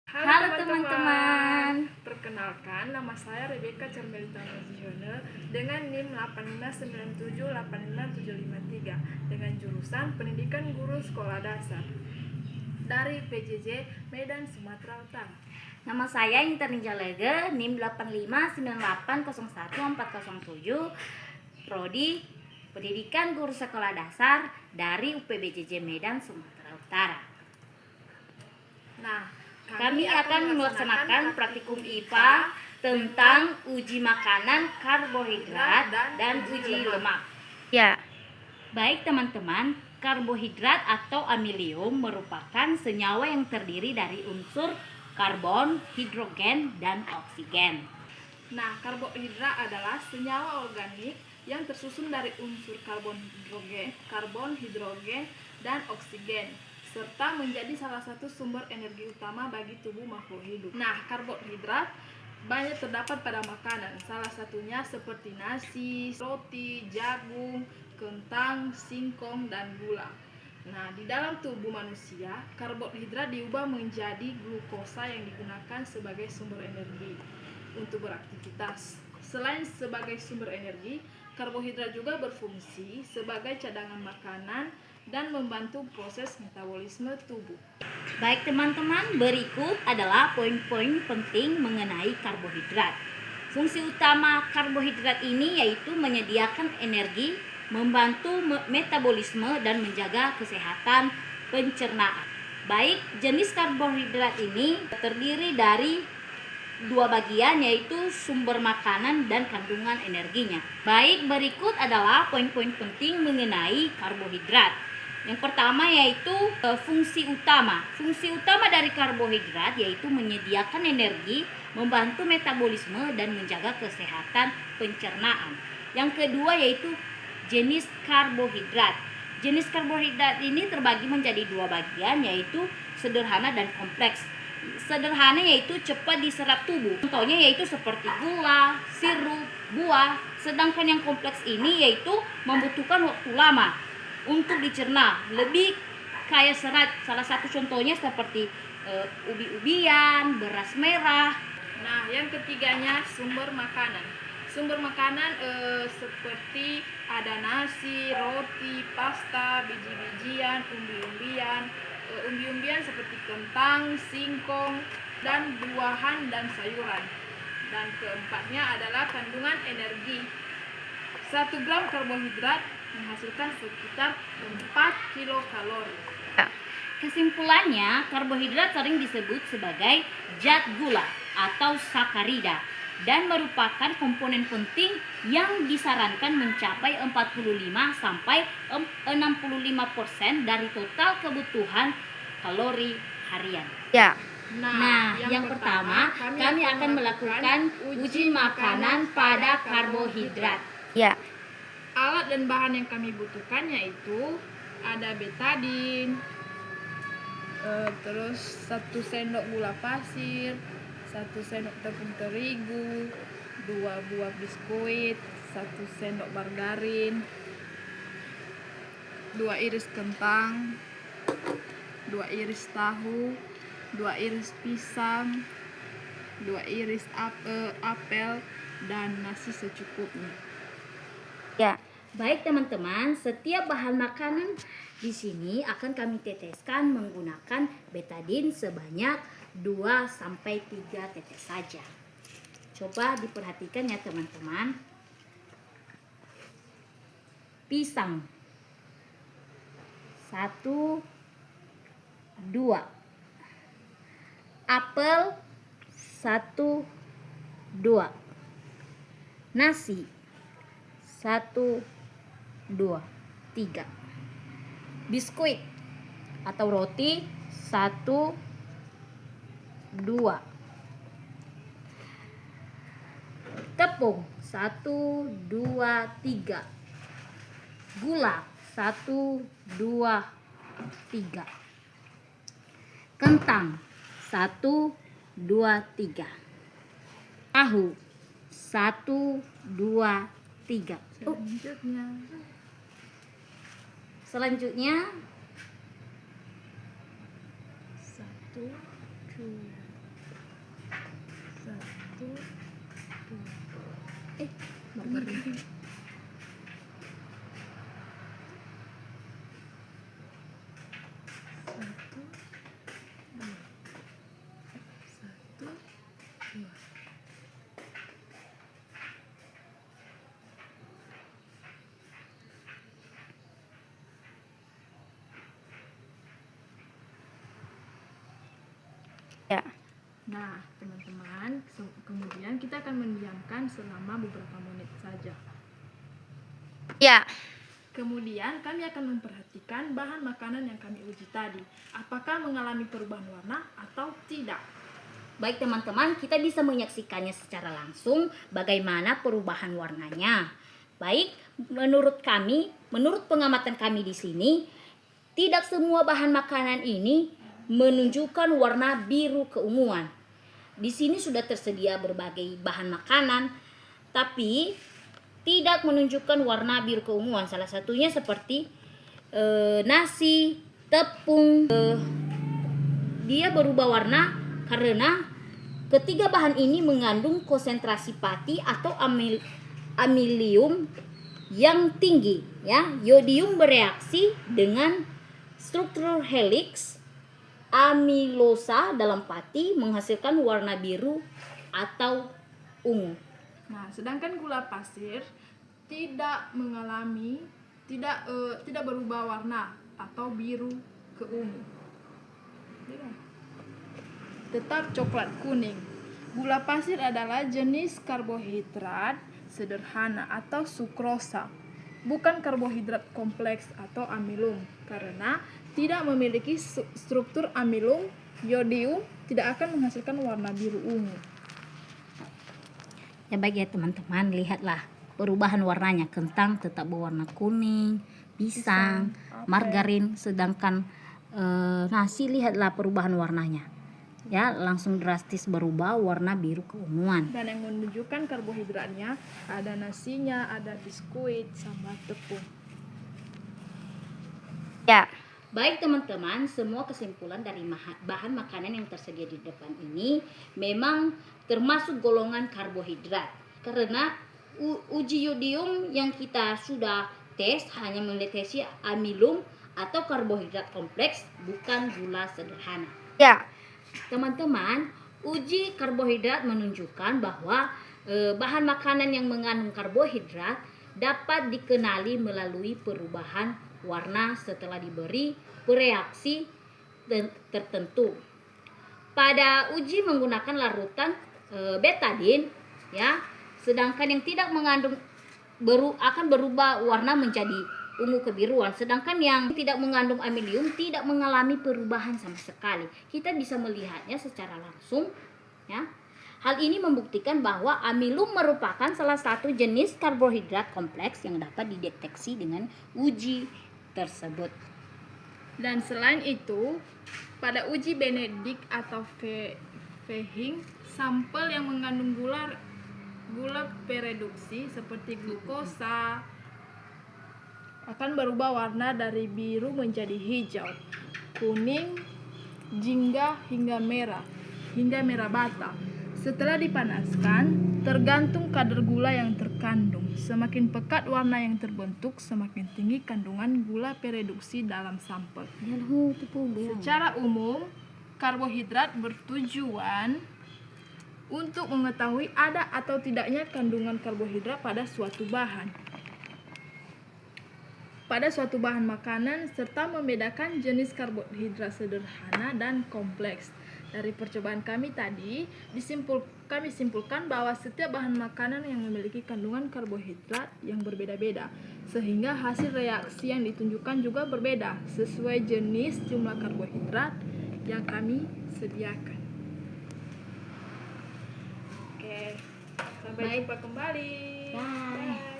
Halo teman-teman. Perkenalkan, nama saya Rebecca Carmelita Maziono dengan NIM 8597857553 dengan jurusan Pendidikan Guru Sekolah Dasar dari PJJ Medan, Sumatera Utara. Nama saya Intan Jalege, NIM 8598011407, Prodi Pendidikan Guru Sekolah Dasar dari UPBJJ Medan, Sumatera Utara. Nah, Kami akan melaksanakan praktikum IPA tentang uji makanan, karbohidrat, dan uji lemak. Ya, Baik teman-teman, karbohidrat atau amilium merupakan senyawa yang terdiri dari unsur karbon, hidrogen, dan oksigen. Nah, karbohidrat adalah senyawa organik yang tersusun dari unsur karbon, hidrogen, dan oksigen, serta menjadi salah satu sumber energi utama bagi tubuh makhluk hidup. Nah, karbohidrat banyak terdapat pada makanan, salah satunya seperti nasi, roti, jagung, kentang, singkong, dan gula. Nah, di dalam tubuh manusia, karbohidrat diubah menjadi glukosa yang digunakan sebagai sumber energi untuk beraktivitas. Selain sebagai sumber energi, karbohidrat juga berfungsi sebagai cadangan makanan dan membantu proses metabolisme tubuh. Baik teman-teman, berikut adalah poin-poin penting mengenai karbohidrat. Fungsi utama karbohidrat ini yaitu menyediakan energi, membantu metabolisme, dan menjaga kesehatan pencernaan. Baik, jenis karbohidrat ini terdiri dari dua bagian, yaitu sumber makanan dan kandungan energinya. Baik, berikut adalah poin-poin penting mengenai karbohidrat. Yang pertama yaitu fungsi utama. Fungsi utama dari karbohidrat yaitu menyediakan energi, membantu metabolisme, dan menjaga kesehatan pencernaan. Yang kedua yaitu jenis karbohidrat. Jenis karbohidrat ini terbagi menjadi dua bagian, yaitu sederhana dan kompleks. Sederhana yaitu cepat diserap tubuh. Contohnya yaitu seperti gula, sirup, buah. Sedangkan yang kompleks ini yaitu membutuhkan waktu lama untuk dicerna, lebih kaya serat. Salah satu contohnya seperti ubi-ubian, beras merah. Nah, yang ketiganya sumber makanan. Sumber makanan seperti ada nasi, roti, pasta, biji-bijian, umbi-umbian seperti kentang, singkong, dan buahan dan sayuran. Dan keempatnya adalah kandungan energi. 1 gram karbohidrat menghasilkan sekitar 4 kilokalori. Kesimpulannya, karbohidrat sering disebut sebagai zat gula atau sakarida dan merupakan komponen penting yang disarankan mencapai 45 sampai 65% dari total kebutuhan kalori harian. ya. Nah, yang pertama kami akan melakukan uji makanan pada karbohidrat. Ya. Alat dan bahan yang kami butuhkan yaitu ada betadin, terus 1 sendok gula pasir, 1 sendok tepung terigu, 2 buah biskuit, 1 sendok margarin, 2 iris kentang, 2 iris tahu, 2 iris pisang, 2 iris apel, dan nasi secukupnya. Ya. Baik teman-teman, setiap bahan makanan di sini akan kami teteskan menggunakan betadin sebanyak 2 sampai 3 tetes saja. Coba diperhatikan ya teman-teman. Pisang 1, 2. Apel 1, 2. Nasi 1, 2, 3. Biskuit atau roti 1, 2. Tepung 1, 2, 3. Gula 1, 2, 3. Kentang 1, 2, 3. Tahu 1, 2, 3. Selanjutnya 1, 2, Satu, dua. Margarin. Satu, dua. Satu, dua. Ya. Nah, teman-teman, kemudian kita akan mendiamkan selama beberapa menit saja. Ya. Kemudian kami akan memperhatikan bahan makanan yang kami uji tadi. Apakah mengalami perubahan warna atau tidak? Baik teman-teman, kita bisa menyaksikannya secara langsung bagaimana perubahan warnanya. Baik, menurut pengamatan kami di sini, tidak semua bahan makanan ini menunjukkan warna biru keunguan. Di sini sudah tersedia berbagai bahan makanan, tapi tidak menunjukkan warna biru keunguan. Salah satunya seperti nasi, tepung. Dia berubah warna karena ketiga bahan ini mengandung konsentrasi pati atau amilium yang tinggi. Ya, yodium bereaksi dengan struktur helix amilosa dalam pati menghasilkan warna biru atau ungu. Nah, sedangkan gula pasir tidak berubah warna atau biru ke ungu. Tetap coklat kuning. Gula pasir adalah jenis karbohidrat sederhana atau sukrosa, bukan karbohidrat kompleks atau amilum, karena tidak memiliki struktur amilum. Yodium tidak akan menghasilkan warna biru ungu. Ya baik ya teman-teman, lihatlah perubahan warnanya. Kentang tetap berwarna kuning, pisang, margarin, sedangkan nasi lihatlah perubahan warnanya. Ya, langsung drastis berubah warna biru keunguan. Dan yang menunjukkan karbohidratnya ada nasinya, ada biskuit, sama tepung. Ya. Baik teman-teman, semua kesimpulan dari bahan makanan yang tersedia di depan ini memang termasuk golongan karbohidrat. Karena uji yodium yang kita sudah tes hanya mendeteksi amilum atau karbohidrat kompleks, bukan gula sederhana. Ya. Teman-teman, uji karbohidrat menunjukkan bahwa bahan makanan yang mengandung karbohidrat dapat dikenali melalui perubahan warna setelah diberi bereaksi tertentu. Pada uji menggunakan larutan betadin, ya, sedangkan yang tidak mengandung akan berubah warna menjadi ungu kebiruan, sedangkan yang tidak mengandung amilium tidak mengalami perubahan sama sekali. Kita bisa melihatnya secara langsung, ya. Hal ini membuktikan bahwa amilum merupakan salah satu jenis karbohidrat kompleks yang dapat dideteksi dengan uji tersebut. Dan selain itu, pada uji Benedict atau Fehing, sampel yang mengandung gula pereduksi seperti glukosa akan berubah warna dari biru menjadi hijau, kuning, jingga hingga merah bata. Setelah dipanaskan, tergantung kadar gula yang terkandung. Semakin pekat warna yang terbentuk, semakin tinggi kandungan gula pereduksi dalam sampel. Secara umum, karbohidrat bertujuan untuk mengetahui ada atau tidaknya kandungan karbohidrat pada suatu bahan makanan, serta membedakan jenis karbohidrat sederhana dan kompleks. Dari percobaan kami tadi, kami simpulkan bahwa setiap bahan makanan yang memiliki kandungan karbohidrat yang berbeda-beda, sehingga hasil reaksi yang ditunjukkan juga berbeda sesuai jenis jumlah karbohidrat yang kami sediakan. Oke, sampai jumpa kembali. Bye.